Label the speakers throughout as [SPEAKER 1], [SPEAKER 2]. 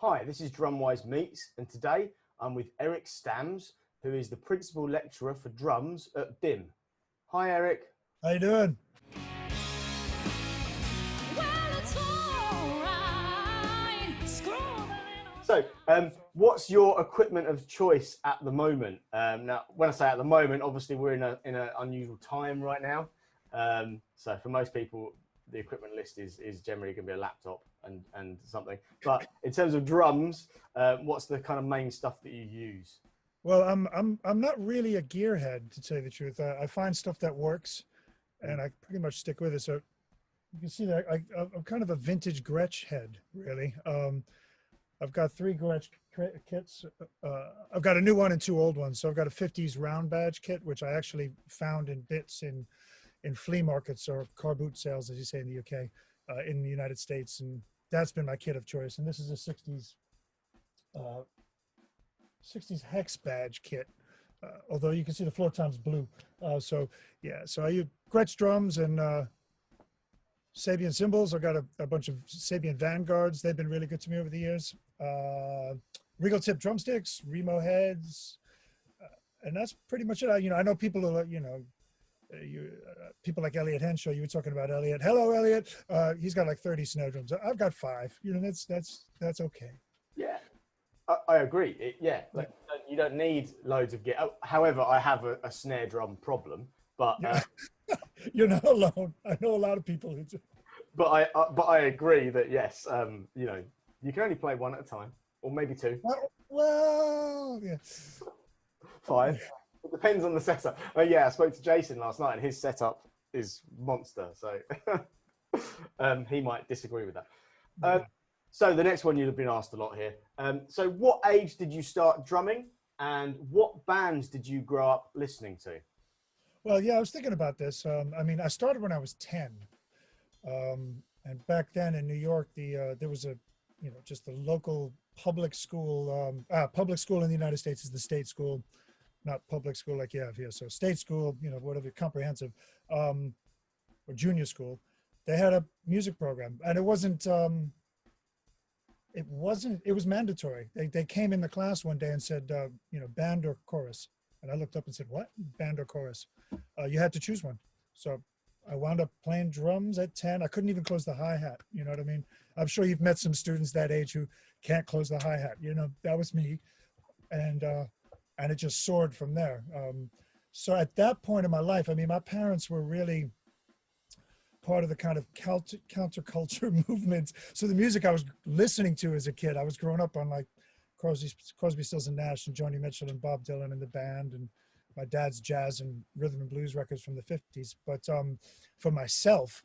[SPEAKER 1] Hi, this is DrumWise Meets, and today I'm with Erik Stams, who is the Principal Lecturer for Drums at BIM. Hi, Erik.
[SPEAKER 2] How you doing?
[SPEAKER 1] So, what's your equipment of choice at the moment? Now, when I say at the moment, obviously we're in an unusual time right now. So for most people, the equipment list is generally going to be a laptop and something. But in terms of drums, what's the kind of main stuff that you use?
[SPEAKER 2] Well, I'm not really a gearhead, to tell you the truth. I find stuff that works, and I pretty much stick with it. So you can see that I'm kind of a vintage Gretsch head, really. I've got 3 Gretsch kits. I've got a new one and 2 old ones. So I've got a 50s round badge kit, which I actually found in bits in flea markets or car boot sales, as you say in the UK, in the United States, and that's been my kit of choice. And this is a 60s hex badge kit, although you can see the floor tom's blue. So yeah, so I use Gretsch drums and Sabian cymbals. I've got a bunch of Sabian Vanguards. They've been really good to me over the years. Regal tip drumsticks, Remo heads, and that's pretty much it. I know people are, people like Elliot Henshaw. You were talking about Elliot. Hello, Elliot. He's got like 30 snare drums. I've got 5. That's okay.
[SPEAKER 1] Yeah, I agree. Like, you don't need loads of gear. However, I have a snare drum problem, but
[SPEAKER 2] you're not alone. I know a lot of people who do.
[SPEAKER 1] But I agree that yes, you can only play one at a time, or maybe 2.
[SPEAKER 2] Well, yeah.
[SPEAKER 1] 5. It depends on the setup. Yeah, I spoke to Jason last night, and his setup is monster. So he might disagree with that. So the next one you've been asked a lot here. So what age did you start drumming, and what bands did you grow up listening to?
[SPEAKER 2] Well, yeah, I was thinking about this. I started when I was 10, and back then in New York, there was just the local public school. Public school in the United States is the state school, not public school like you have here. So state school, whatever, comprehensive, or junior school. They had a music program, and it was mandatory. They came in the class one day and said, band or chorus. And I looked up and said, what? Band or chorus? You had to choose one. So I wound up playing drums at 10. I couldn't even close the hi-hat. You know what I mean? I'm sure you've met some students that age who can't close the hi-hat. That was me. And it just soared from there. So at that point in my life, my parents were really part of the kind of counterculture movement. So the music I was listening to as a kid, I was growing up on like Crosby, Stills and Nash and Joni Mitchell and Bob Dylan and the band, and my dad's jazz and rhythm and blues records from the 50s. But for myself,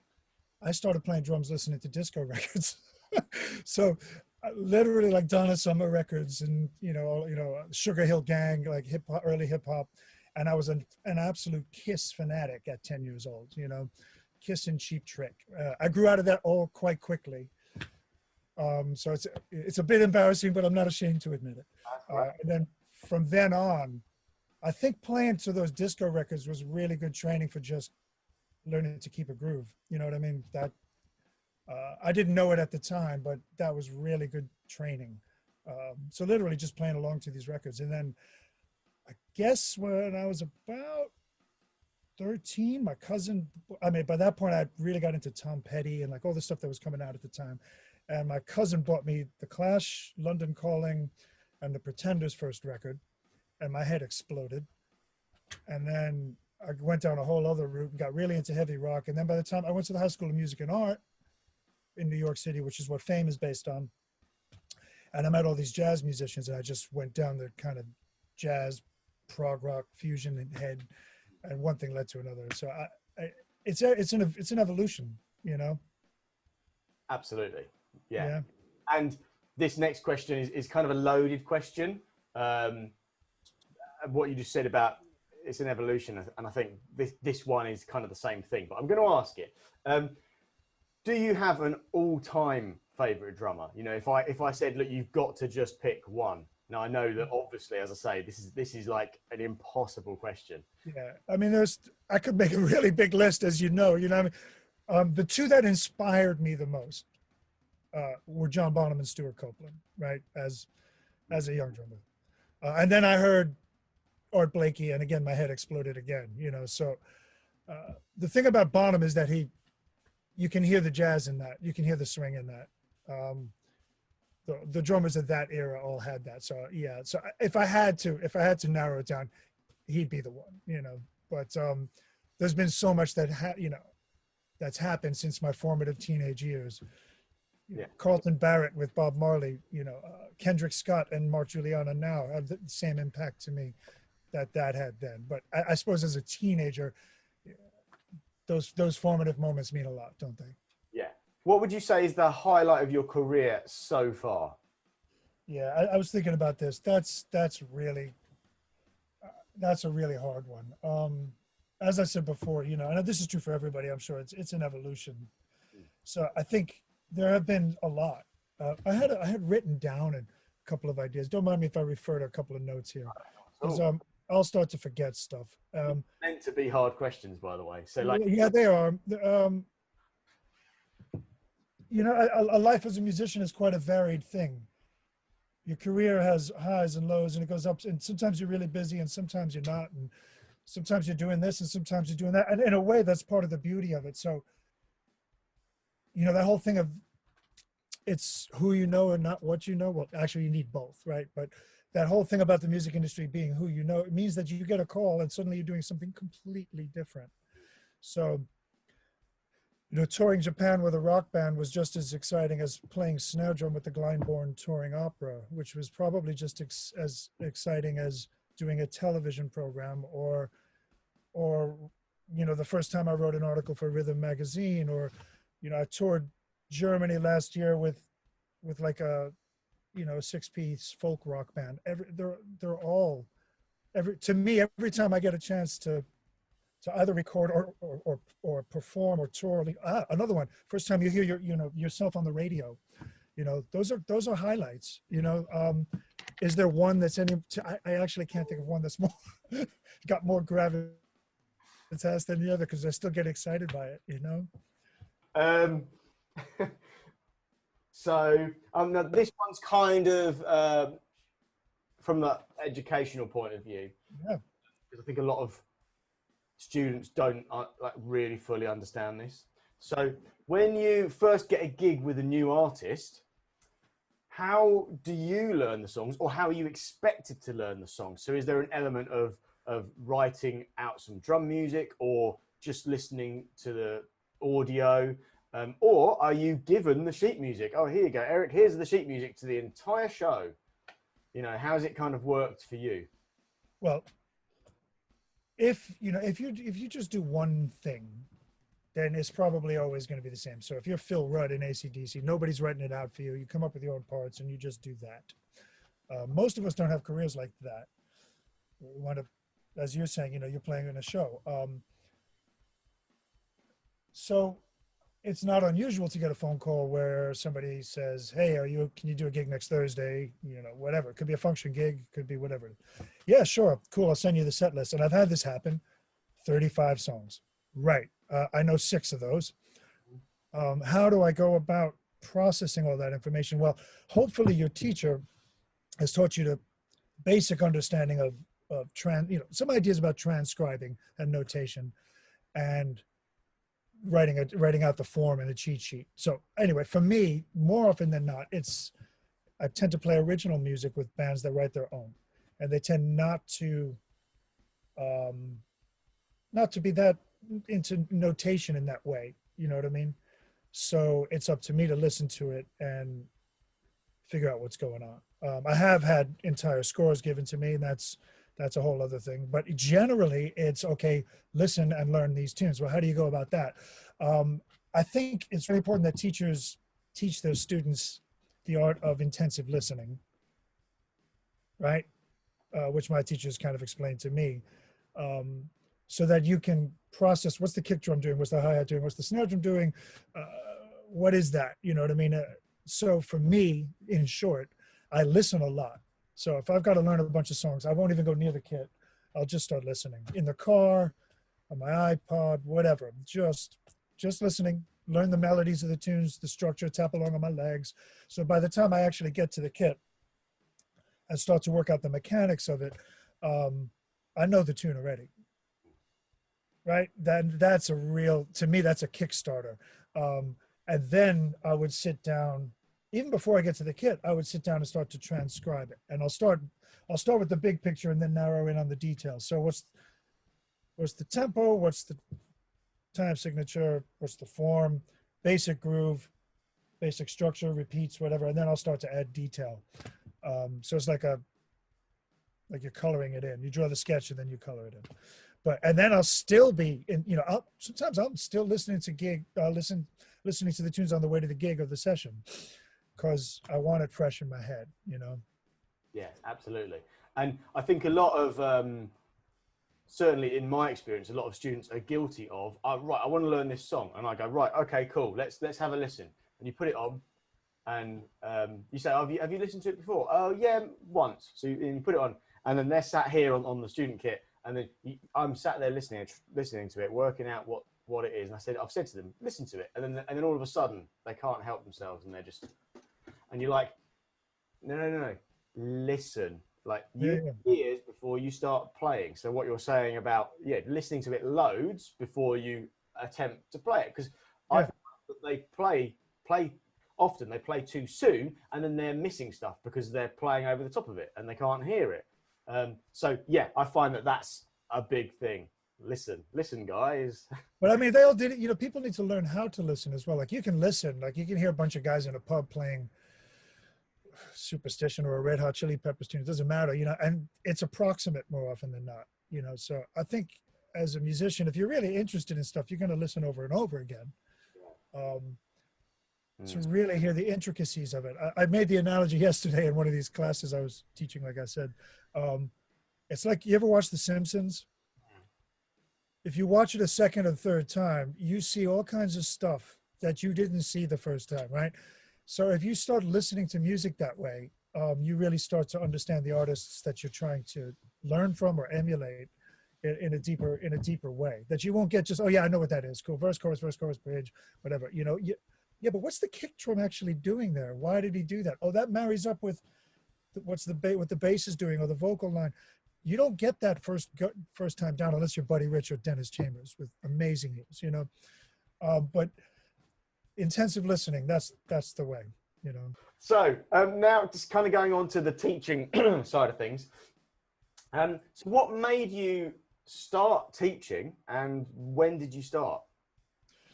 [SPEAKER 2] I started playing drums listening to disco records. So literally like Donna Summer records and, Sugar Hill Gang, like early hip hop. And I was an absolute Kiss fanatic at 10 years old, Kiss and Cheap Trick. I grew out of that all quite quickly. So it's a bit embarrassing, but I'm not ashamed to admit it. And then from then on, I think playing to those disco records was really good training for just learning to keep a groove. You know what I mean? That I didn't know it at the time, but that was really good training. So literally just playing along to these records. And then I guess when I was about 13, my cousin, by that point I really got into Tom Petty and like all the stuff that was coming out at the time. And my cousin bought me The Clash, London Calling, and the Pretenders' first record, and my head exploded. And then I went down a whole other route and got really into heavy rock. And then by the time I went to the High School of Music and Art in New York City, which is what Fame is based on, and I met all these jazz musicians, and I just went down the kind of jazz, prog rock, fusion and head, and one thing led to another. So it's an evolution,
[SPEAKER 1] Absolutely. Yeah. And this next question is kind of a loaded question. What you just said about it's an evolution, and I think this one is kind of the same thing, but I'm going to ask it. Do you have an all-time favorite drummer? If I said, look, you've got to just pick one. Now I know that obviously, as I say, this is like an impossible question.
[SPEAKER 2] Yeah, I could make a really big list, as you know. The 2 that inspired me the most were John Bonham and Stuart Copeland, right? As a young drummer. And then I heard Art Blakey, and again, my head exploded again, you know? So the thing about Bonham is that you can hear the jazz in that, you can hear the swing in that. The drummers of that era all had that. So yeah, so if I had to narrow it down, he'd be the one, you know? But there's been so much that's happened since my formative teenage years. Yeah. Carlton Barrett with Bob Marley, you know, Kendrick Scott and Mark Juliana now have the same impact to me that had then. But I suppose as a teenager, those formative moments mean a lot, don't they?
[SPEAKER 1] Yeah. What would you say is the highlight of your career so far?
[SPEAKER 2] Yeah, I was thinking about this. That's really a really hard one. As I said before, you know, and this is true for everybody, I'm sure it's an evolution. So I think there have been a lot. I had written down a couple of ideas. Don't mind me if I refer to a couple of notes here, because I'll start to forget stuff.
[SPEAKER 1] Meant to be hard questions, by the way. So like,
[SPEAKER 2] yeah, they are. You know, a life as a musician is quite a varied thing. Your career has highs and lows, and it goes up. And sometimes you're really busy, and sometimes you're not. And sometimes you're doing this, and sometimes you're doing that. And in a way, that's part of the beauty of it. So, you know, that whole thing of it's who you know and not what you know. Well, actually, you need both, right? But that whole thing about the music industry being who you know, it means that you get a call and suddenly you're doing something completely different. So, you know, touring Japan with a rock band was just as exciting as playing snare drum with the Glyndebourne Touring Opera, which was probably just as exciting as doing a television program or, you know, the first time I wrote an article for Rhythm magazine, or, you know, I toured Germany last year with like a, you know, 6-piece folk rock band. They're all, to me, every time I get a chance to either record or perform or tour. Another one, first time you hear yourself on the radio, you know, those are highlights, you know. Is there one that's I actually can't think of one that's more got more gravitas than the other, because I still get excited by it, you know.
[SPEAKER 1] So this one's kind of from the educational point of view.
[SPEAKER 2] Yeah.
[SPEAKER 1] Because I think a lot of students don't like really fully understand this. So when you first get a gig with a new artist, how do you learn the songs, or how are you expected to learn the songs? So is there an element of writing out some drum music, or just listening to the audio, or are you given the sheet music? Oh, here you go, Eric, here's the sheet music to the entire show. You know, how's it kind of worked for you?
[SPEAKER 2] Well, if you just do one thing, then it's probably always going to be the same. So if you're Phil Rudd in AC/DC, nobody's writing it out for you. You come up with your own parts and you just do that. Most of us don't have careers like that. We want to, as you're saying, you know, you're playing in a show. So it's not unusual to get a phone call where somebody says, hey, can you do a gig next Thursday? You know, whatever. It could be a function gig, could be whatever. Yeah, sure. Cool. I'll send you the set list. And I've had this happen. 35 songs. Right. I know 6 of those. How do I go about processing all that information? Well, hopefully your teacher has taught you the basic understanding of some ideas about transcribing and notation, and writing out the form in a cheat sheet. So anyway, for me, more often than not, I tend to play original music with bands that write their own, and they tend not to be that into notation in that way. You know what I mean? So it's up to me to listen to it and figure out what's going on. I have had entire scores given to me, and that's a whole other thing. But generally, it's okay, listen and learn these tunes. Well, how do you go about that? I think it's very important that teachers teach their students the art of intensive listening, right? Which my teachers kind of explained to me, so that you can process, what's the kick drum doing? What's the hi-hat doing? What's the snare drum doing? What is that? You know what I mean? So for me, in short, I listen a lot. So if I've got to learn a bunch of songs, I won't even go near the kit. I'll just start listening in the car, on my iPod, whatever. Just listening, learn the melodies of the tunes, the structure, tap along on my legs. So by the time I actually get to the kit and start to work out the mechanics of it, I know the tune already. Right? That's a real, to me, that's a Kickstarter. And then I would sit down, even before I get to the kit, I would sit down and start to transcribe it. And I'll start with the big picture and then narrow in on the details. So what's the tempo? What's the time signature? What's the form? Basic groove, basic structure, repeats, whatever. And then I'll start to add detail. So it's like you're coloring it in. You draw the sketch and then you color it in. And then I'll still be in, sometimes I'm still listening to listening to the tunes on the way to the gig or the session, because I want it fresh in my head,
[SPEAKER 1] Yeah, absolutely. And I think a lot of, certainly in my experience, a lot of students are guilty of, right, I want to learn this song. And I go, right, okay, cool. Let's have a listen. And you put it on and you say, have you listened to it before? Oh yeah, once. So you put it on and then they're sat here on the student kit. And then I'm sat there listening to it, working out what it is. And I've said to them, listen to it. And then all of a sudden they can't help themselves and they're just, and you're like, no, listen. Like you ears before you start playing. So what you're saying about, listening to it loads before you attempt to play it. Because I think that they often they play too soon and then they're missing stuff because they're playing over the top of it and they can't hear it. So yeah, I find that that's a big thing. Listen, guys.
[SPEAKER 2] But I mean, they all did it. People need to learn how to listen as well. Like you can listen, like you can hear a bunch of guys in a pub playing Superstition or a Red Hot Chili Peppers tune. It doesn't matter, and it's approximate more often than not, So I think as a musician, if you're really interested in stuff, you're going to listen over and over again. To really hear the intricacies of it. I made the analogy yesterday in one of these classes I was teaching, like I said. It's like, you ever watch The Simpsons? If you watch it a second or third time, you see all kinds of stuff that you didn't see the first time, right? So if you start listening to music that way, you really start to understand the artists that you're trying to learn from or emulate in a deeper way. That you won't get just, oh yeah, I know what that is. Cool, verse, chorus, bridge, whatever. Yeah, but what's the kick drum actually doing there? Why did he do that? Oh, that marries up with what the bass is doing or the vocal line. You don't get that first time down unless you're Buddy Rich or Dennis Chambers with amazing ears, but intensive listening, that's the way,
[SPEAKER 1] So now just kind of going on to the teaching side of things. So what made you start teaching and when did you start?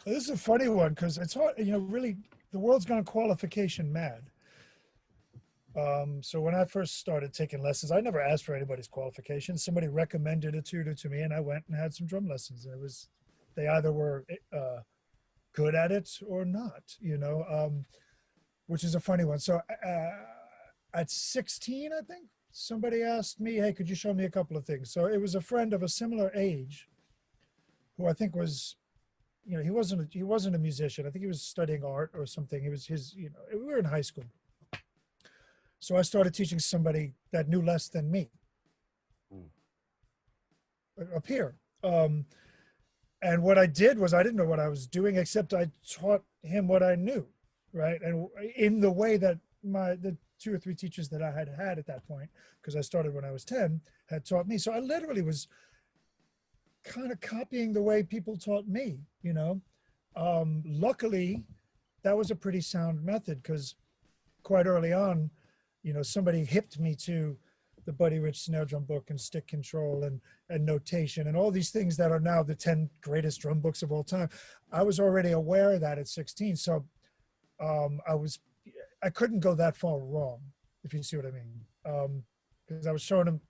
[SPEAKER 2] This is a funny one because it's hard, really, the world's gone qualification mad. So when I first started taking lessons, I never asked for anybody's qualifications. Somebody recommended a tutor to me and I went and had some drum lessons. And they either were good at it or not, which is a funny one. So at 16, I think, somebody asked me, hey, could you show me a couple of things? So it was a friend of a similar age who I think was, he wasn't a musician. I think he was studying art or something. We were in high school. So I started teaching somebody that knew less than me up here. And what I did was I didn't know what I was doing, except I taught him what I knew, right? And in the way that the 2 or 3 teachers that I had at that point, because I started when I was 10, had taught me. So I literally was kind of copying the way people taught me, Luckily, that was a pretty sound method because quite early on, somebody hipped me to the Buddy Rich snare drum book and stick control and notation and all these things that are now the 10 greatest drum books of all time. I was already aware of that at 16. So I couldn't go that far wrong, if you see what I mean. Because I was showing them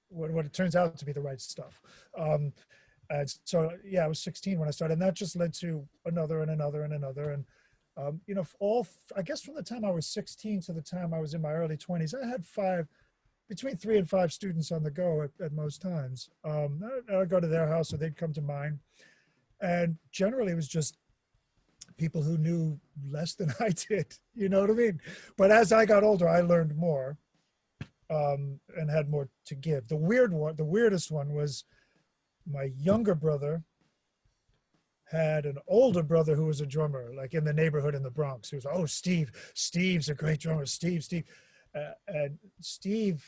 [SPEAKER 2] what it turns out to be the right stuff. And so, yeah, I was 16 when I started, and that just led to another and another and another. And, I guess from the time I was 16 to the time I was in my early 20s, I had between 3 and 5 students on the go at most times. I'd go to their house or they'd come to mine. And generally it was just people who knew less than I did, you know what I mean? But as I got older, I learned more and had more to give. The weirdest one was my younger brother had an older brother who was a drummer, like in the neighborhood in the Bronx. He was, oh, Steve's a great drummer. Steve. And Steve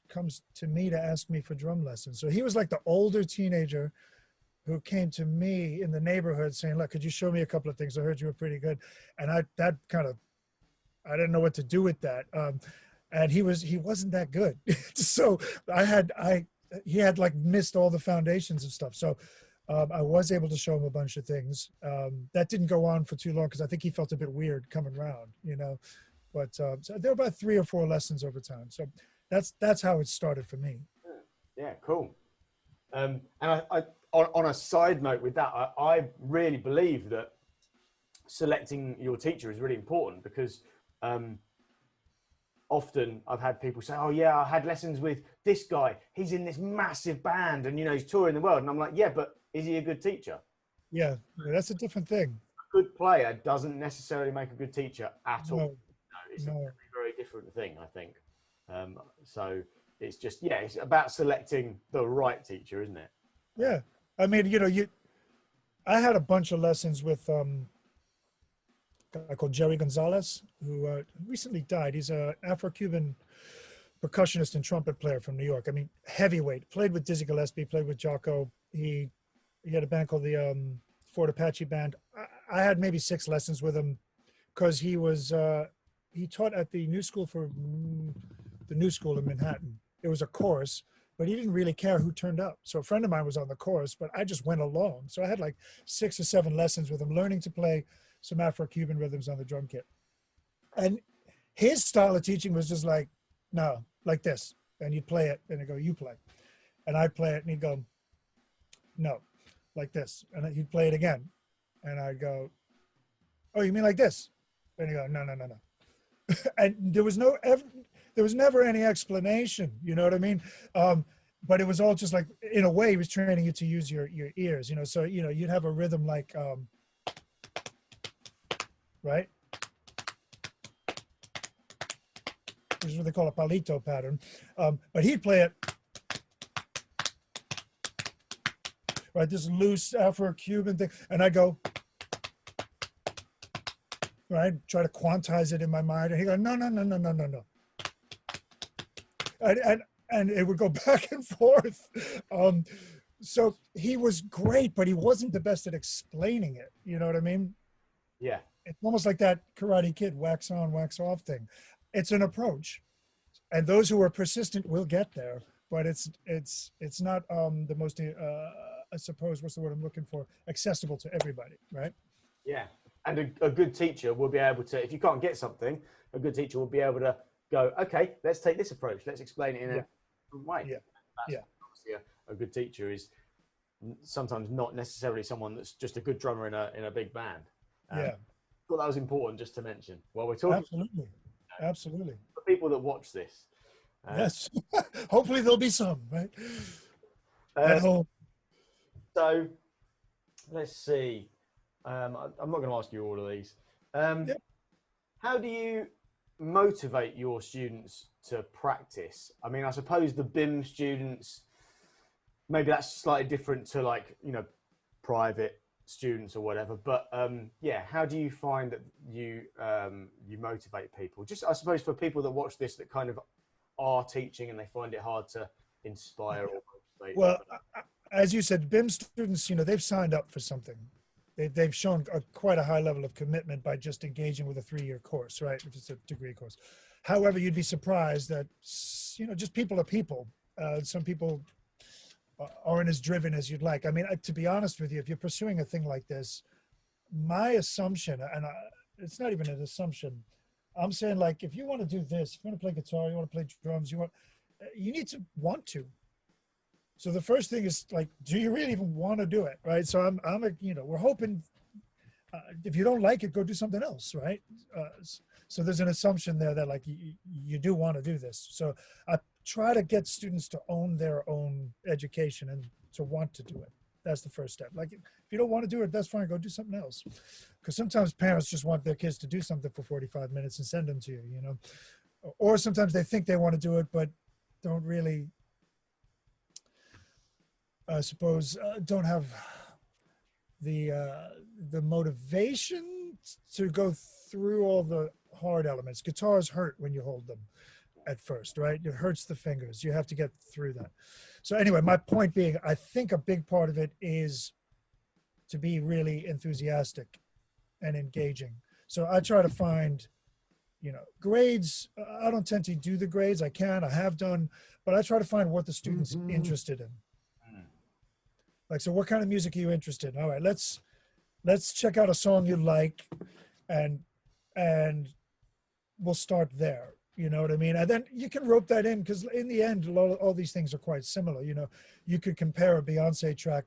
[SPEAKER 2] comes to me to ask me for drum lessons. So he was like the older teenager who came to me in the neighborhood saying, look, could you show me a couple of things? I heard you were pretty good. And I didn't know what to do with that. And he wasn't that good. So he had like missed all the foundations and stuff. So I was able to show him a bunch of things. That didn't go on for too long because I think he felt a bit weird coming around, you know. But so there were about 3 or 4 lessons over time. So that's how it started for me.
[SPEAKER 1] Yeah, cool. And I on a side note with that, I really believe that selecting your teacher is really important because often I've had people say, oh yeah, I had lessons with this guy. He's in this massive band and, you know, he's touring the world. And I'm like, yeah, but is he a good teacher?
[SPEAKER 2] Yeah, that's a different thing.
[SPEAKER 1] A good player doesn't necessarily make a good teacher at all.
[SPEAKER 2] No,
[SPEAKER 1] No, it's a very, very different thing, I think. So it's just, yeah, it's about selecting the right teacher, isn't it?
[SPEAKER 2] Yeah. I mean, you know, I had a bunch of lessons with a guy called Jerry Gonzalez, who recently died. He's an Afro-Cuban percussionist and trumpet player from New York. I mean, heavyweight. Played with Dizzy Gillespie, played with Jocko. He had a band called the Fort Apache Band. I had maybe 6 lessons with him because he taught at the New School in Manhattan. It was a course, but he didn't really care who turned up. So a friend of mine was on the course, but I just went along. So I had like 6 or 7 lessons with him, learning to play some Afro-Cuban rhythms on the drum kit. And his style of teaching was just like, no, like this. And you'd play it, and he'd go, you play. And I'd play it, and he'd go, no, like this. And he'd play it again. And I'd go, oh, you mean like this? And he'd go, no. And there was never any explanation, you know what I mean? But it was all just like, in a way, he was training you to use your ears, you know? So, you know, you'd have a rhythm like, right? Which is what they call a palito pattern. But he'd play it, right? This loose Afro-Cuban thing. And I'd go, right? Try to quantize it in my mind. And he'd go, no. And it would go back and forth. So he was great, but he wasn't the best at explaining it. You know what I mean?
[SPEAKER 1] Yeah.
[SPEAKER 2] It's almost like that Karate Kid wax on, wax off thing. It's an approach, and those who are persistent will get there. But it's not the most I suppose, what's the word I'm looking for? Accessible to everybody, right?
[SPEAKER 1] Yeah. And a good teacher will be able to, if you can't get something, a good teacher will be able to go, okay, let's take this approach. Let's explain it in a different way.
[SPEAKER 2] Yeah.
[SPEAKER 1] Obviously a good teacher is sometimes not necessarily someone that's just a good drummer in a big band. I thought that was important just to mention while we're talking.
[SPEAKER 2] Absolutely.
[SPEAKER 1] For people that watch this.
[SPEAKER 2] Yes. Hopefully there'll be some, right? At home.
[SPEAKER 1] So let's see. I'm not going to ask you all of these. How do you motivate your students to practice? I mean, I suppose the BIM students, maybe that's slightly different to, like, you know, private students or whatever, but how do you find that you motivate people? Just, I suppose, for people that watch this that kind of are teaching and they find it hard to inspire or motivate.
[SPEAKER 2] Well, as you said, BIM students, you know, they've signed up for something. They've shown quite a high level of commitment by just engaging with a 3-year course, right? If it's a degree course. However, you'd be surprised that, you know, just people are people. Some people aren't as driven as you'd like. I mean, to be honest with you, if you're pursuing a thing like this, my assumption, and it's not even an assumption, I'm saying, like, if you want to do this, if you want to play guitar, you want to play drums, you need to want to. So the first thing is, like, do you really even want to do it, right? So you know, we're hoping if you don't like it, go do something else, right? So there's an assumption there that, like, you do want to do this. So I try to get students to own their own education and to want to do it. That's the first step. Like, if you don't want to do it, that's fine. Go do something else. Because sometimes parents just want their kids to do something for 45 minutes and send them to you, you know? Or sometimes they think they want to do it, but don't really, I suppose, don't have the motivation to go through all the hard elements. Guitars hurt when you hold them at first, right? It hurts the fingers. You have to get through that. So anyway, my point being, I think a big part of it is to be really enthusiastic and engaging. So I try to find, grades. I don't tend to do the grades. I have done, but I try to find what the student's interested in. Like, so what kind of music are you interested in? All right, let's check out a song you like, and we'll start there. You know what I mean? And then you can rope that in, because in the end, all these things are quite similar. You could compare a Beyonce track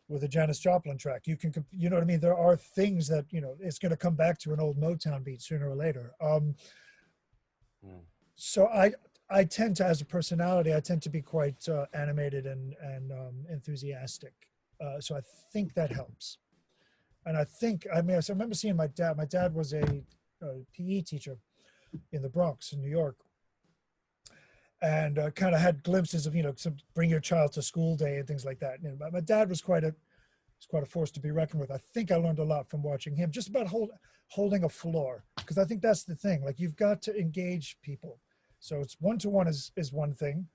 [SPEAKER 2] with a Janis Joplin track. You can, you know what I mean? There are things that, it's going to come back to an old Motown beat sooner or later. So I tend to, as a personality, I tend to be quite animated and enthusiastic. So I think that helps. And I remember seeing my dad. My dad was a PE teacher in the Bronx in New York, and kind of had glimpses of, some bring your child to school day and things like that. And my dad was quite a force to be reckoned with. I think I learned a lot from watching him, just about holding a floor, because I think that's the thing. Like, you've got to engage people. So it's one-to-one is one thing,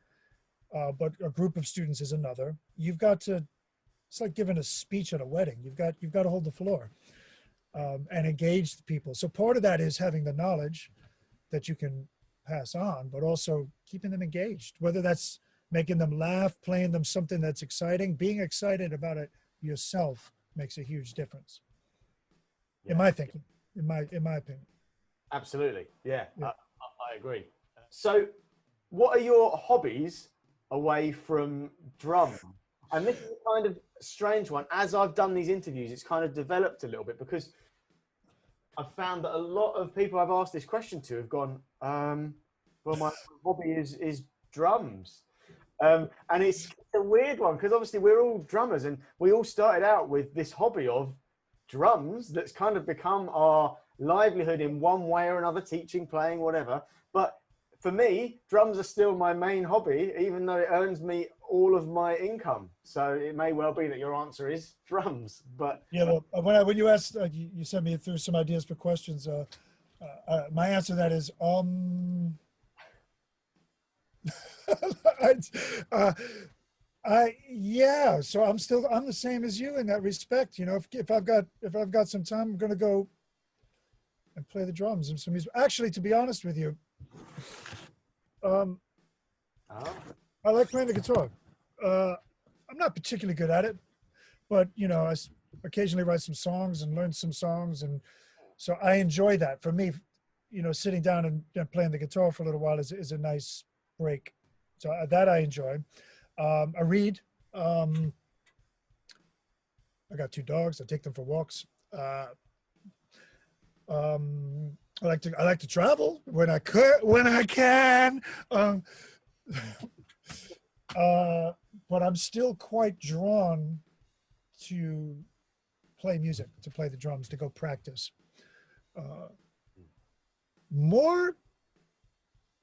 [SPEAKER 2] but a group of students is another. You've got to, it's like giving a speech at a wedding. You've got to hold the floor and engage the people. So part of that is having the knowledge that you can pass on, but also keeping them engaged, whether that's making them laugh, playing them something that's exciting. Being excited about it yourself makes a huge difference. Yeah. In my thinking, in my opinion.
[SPEAKER 1] Absolutely. Yeah. I agree. So what are your hobbies away from drum? And this is a kind of strange one. As I've done these interviews, it's kind of developed a little bit, because I've found that a lot of people I've asked this question to have gone, well, my hobby is drums. And it's a weird one, because obviously we're all drummers, and we all started out with this hobby of drums that's kind of become our livelihood in one way or another, teaching, playing, whatever. But for me, drums are still my main hobby, even though it earns me all of my income. So it may well be that your answer is drums. But
[SPEAKER 2] yeah, well, when you asked, you sent me through some ideas for questions. My answer to that is yeah. So I'm the same as you in that respect. If I've got some time, I'm going to go and play the drums and some music. Actually, to be honest with you, I like playing the guitar. I'm not particularly good at it, but I occasionally write some songs and learn some songs, and so I enjoy that. For me, sitting down and playing the guitar for a little while is a nice break. So that I enjoy. I read. I got 2 dogs. I take them for walks. I like to travel when I can. But I'm still quite drawn to play music, to play the drums, to go practice.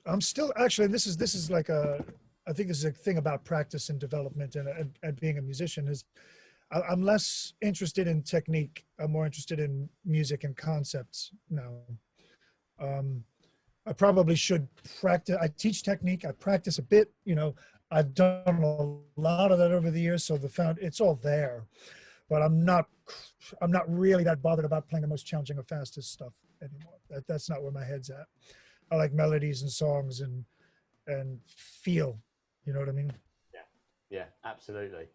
[SPEAKER 2] I'm still actually. This is like I think this is a thing about practice and development and being a musician is. I'm less interested in technique. I'm more interested in music and concepts now. I probably should practice. I teach technique. I practice a bit. I've done a lot of that over the years, so it's all there. But I'm not really that bothered about playing the most challenging or fastest stuff anymore. That's not where my head's at. I like melodies and songs and feel. You know what I mean?
[SPEAKER 1] Yeah, absolutely.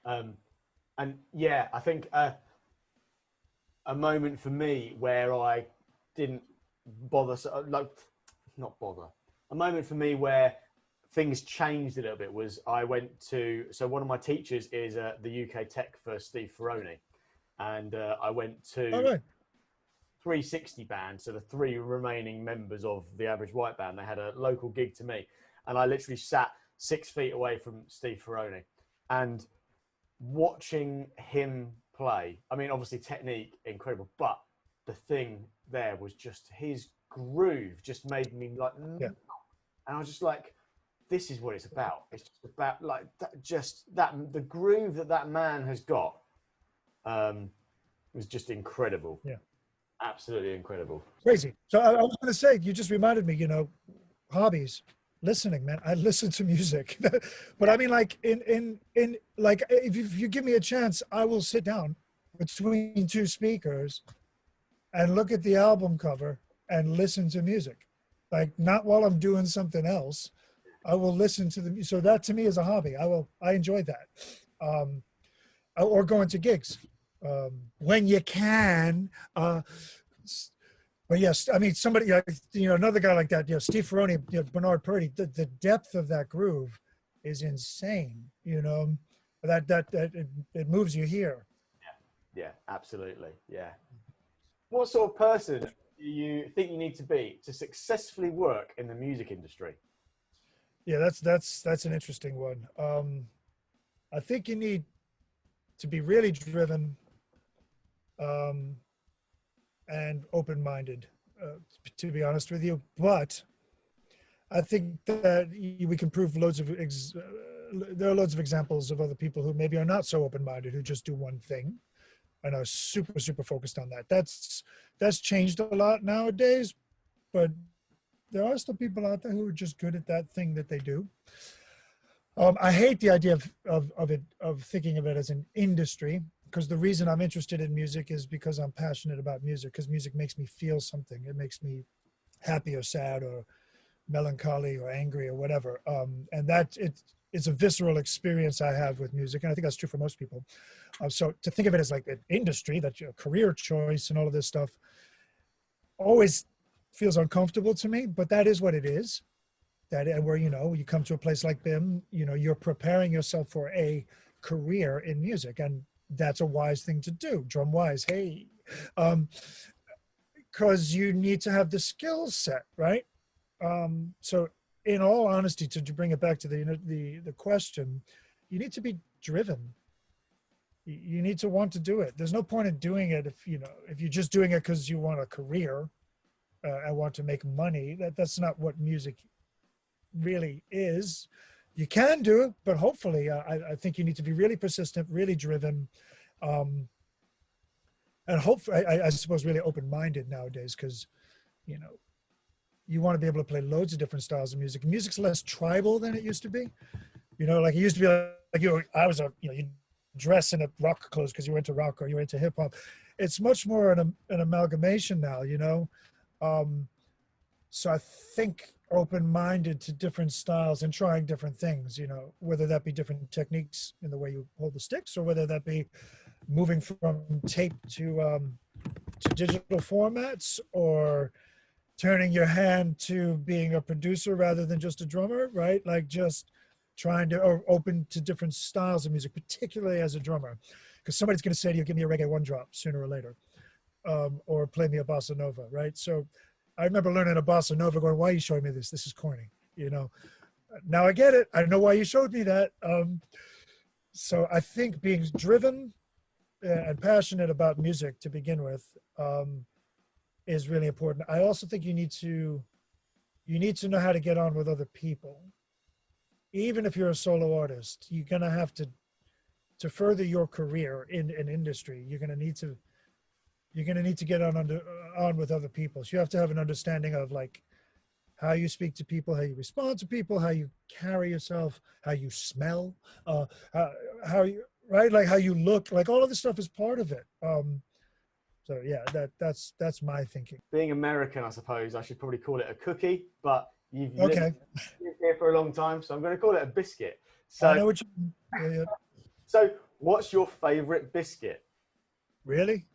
[SPEAKER 1] And yeah, I think a moment for me where I didn't bother, not bother. A moment for me where things changed a little bit was I went to, so one of my teachers is the UK Tech for Steve Ferrone. And I went to 360 band, so the 3 remaining members of the Average White Band. They had a local gig to me. And I literally sat 6 feet away from Steve Ferrone. And watching him play, I mean, obviously technique incredible, but the thing there was just his groove just made me like, yeah. And I was just like, this is what it's about. It's just about like the groove that man has got was just incredible.
[SPEAKER 2] Yeah.
[SPEAKER 1] Absolutely incredible.
[SPEAKER 2] Crazy. So I was going to say, you just reminded me, hobbies, listening, man. I listen to music, but I mean, like in like, if you give me a chance, I will sit down between two speakers and look at the album cover and listen to music. Like, not while I'm doing something else. I will listen to the, so that to me is a hobby. I enjoy that. Or going to gigs, when you can. But yes, I mean, somebody, another guy like that, Steve Ferrone, Bernard Purdy, the depth of that groove is insane. It moves you here.
[SPEAKER 1] Yeah, absolutely. Yeah. What sort of person do you think you need to be to successfully work in the music industry?
[SPEAKER 2] Yeah, that's an interesting one. I think you need to be really driven, and open-minded, to be honest with you. But I think that we can prove there are loads of examples of other people who maybe are not so open-minded, who just do one thing and are super, super focused on that. That's changed a lot nowadays, but there are still people out there who are just good at that thing that they do. I hate the idea of thinking of it as an industry, because the reason I'm interested in music is because I'm passionate about music, because music makes me feel something. It makes me happy or sad or melancholy or angry or whatever. And that it's a visceral experience I have with music. And I think that's true for most people. So to think of it as like an industry, that's your career choice and all of this stuff, always feels uncomfortable to me, but that is what it is. And where, you come to a place like BIM, you're preparing yourself for a career in music, and that's a wise thing to do. DrumWise, hey, because you need to have the skill set, right? So in all honesty, to bring it back to the question, you need to be driven. You need to want to do it. There's no point in doing it if you're just doing it because you want a career and want to make money. That's not what music really is. You can do it, but hopefully I think you need to be really persistent, really driven, and hopefully I suppose really open-minded nowadays, because you want to be able to play loads of different styles of music. Music's less tribal than it used to be. Like it used to be like you dress in a rock clothes because you were into rock or you were into hip hop. It's much more an amalgamation now, so I think open-minded to different styles and trying different things, whether that be different techniques in the way you hold the sticks, or whether that be moving from tape to digital formats, or turning your hand to being a producer rather than just a drummer, right? Like just trying to, or open to different styles of music, particularly as a drummer, because somebody's going to say to you, give me a reggae one drop sooner or later, or play me a bossa nova, right? So I remember learning a bossa nova, going, why are you showing me this? This is corny, Now I get it. I know why you showed me that. So I think being driven and passionate about music to begin with is really important. I also think you need to know how to get on with other people. Even if you're a solo artist, you're going to have to further your career in an industry. You're going to need to get on with other people. So you have to have an understanding of like how you speak to people, how you respond to people, how you carry yourself, how you smell, how you, right? Like how you look, like all of this stuff is part of it. So yeah, that's my thinking.
[SPEAKER 1] Being American, I suppose I should probably call it a cookie, but you've
[SPEAKER 2] Okay.
[SPEAKER 1] lived here for a long time, so I'm going to call it a biscuit. So
[SPEAKER 2] I know what you mean. Yeah.
[SPEAKER 1] So what's your favorite biscuit?
[SPEAKER 2] Really?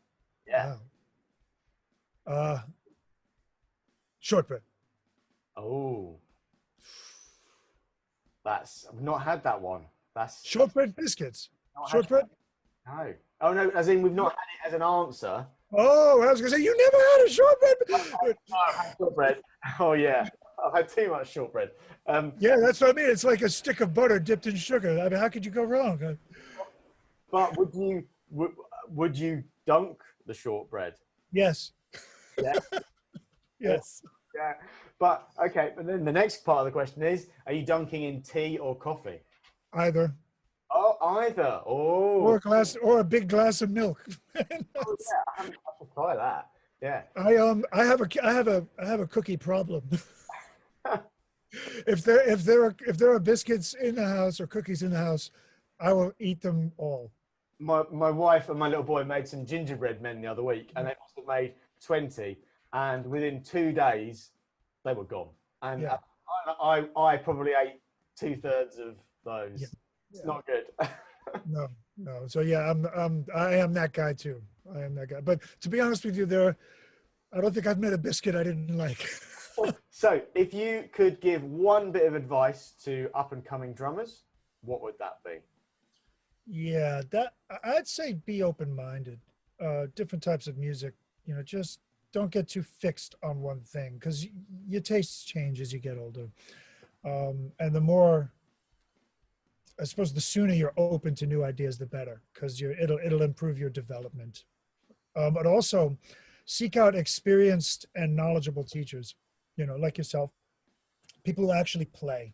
[SPEAKER 1] Yeah.
[SPEAKER 2] Wow. Shortbread.
[SPEAKER 1] Oh, I've not had that one. That's
[SPEAKER 2] shortbread biscuits. Shortbread?
[SPEAKER 1] No. Oh no, as in we've not had it as an answer.
[SPEAKER 2] Oh, I was gonna say you never had a shortbread.
[SPEAKER 1] No, I've had shortbread. Oh yeah, I've had too much shortbread.
[SPEAKER 2] Yeah, that's what I mean. It's like a stick of butter dipped in sugar. I mean, how could you go wrong?
[SPEAKER 1] But would you dunk the shortbread?
[SPEAKER 2] Yes.
[SPEAKER 1] Yeah.
[SPEAKER 2] Yes.
[SPEAKER 1] Yeah. But okay, but then the next part of the question is, are you dunking in tea or coffee?
[SPEAKER 2] Either.
[SPEAKER 1] Oh, either.
[SPEAKER 2] or
[SPEAKER 1] Oh,
[SPEAKER 2] a glass or a big glass of milk.
[SPEAKER 1] oh yeah. I have to try that. Yeah.
[SPEAKER 2] I have a cookie problem. If there are biscuits in the house or cookies in the house, I will eat them all.
[SPEAKER 1] My wife and my little boy made some gingerbread men the other week, and they must have made 20. And within 2 days, they were gone. And
[SPEAKER 2] Yeah,
[SPEAKER 1] I probably ate 2/3 of
[SPEAKER 2] yeah,
[SPEAKER 1] those. It's
[SPEAKER 2] yeah.
[SPEAKER 1] not good.
[SPEAKER 2] No, no. So yeah, I am that guy too. I am that guy. But to be honest with you, I don't think I've made a biscuit I didn't like.
[SPEAKER 1] So, if you could give one bit of advice to up and coming drummers, what would that be?
[SPEAKER 2] Yeah, I'd say be open-minded. Different types of music, just don't get too fixed on one thing because your tastes change as you get older. And the more, I suppose, the sooner you're open to new ideas, the better, because it'll improve your development. But also, seek out experienced and knowledgeable teachers, like yourself, people who actually play.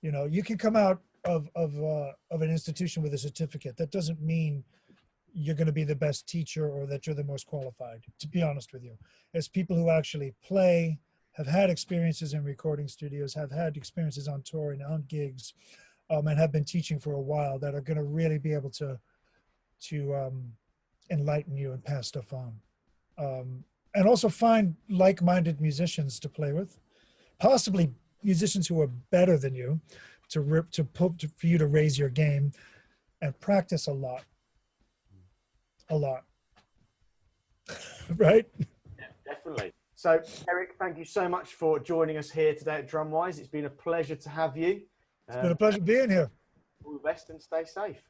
[SPEAKER 2] You can come out of an institution with a certificate. That doesn't mean you're going to be the best teacher or that you're the most qualified, to be honest with you. It's people who actually play, have had experiences in recording studios, have had experiences on tour and on gigs, and have been teaching for a while that are going to really be able to enlighten you and pass stuff on. And also find like-minded musicians to play with, possibly musicians who are better than you, for you to raise your game, and practice a lot. Right?
[SPEAKER 1] Yeah, definitely. So, Erik, thank you so much for joining us here today at DrumWise. It's been a pleasure to have you.
[SPEAKER 2] It's been a pleasure being here.
[SPEAKER 1] All the best and stay safe.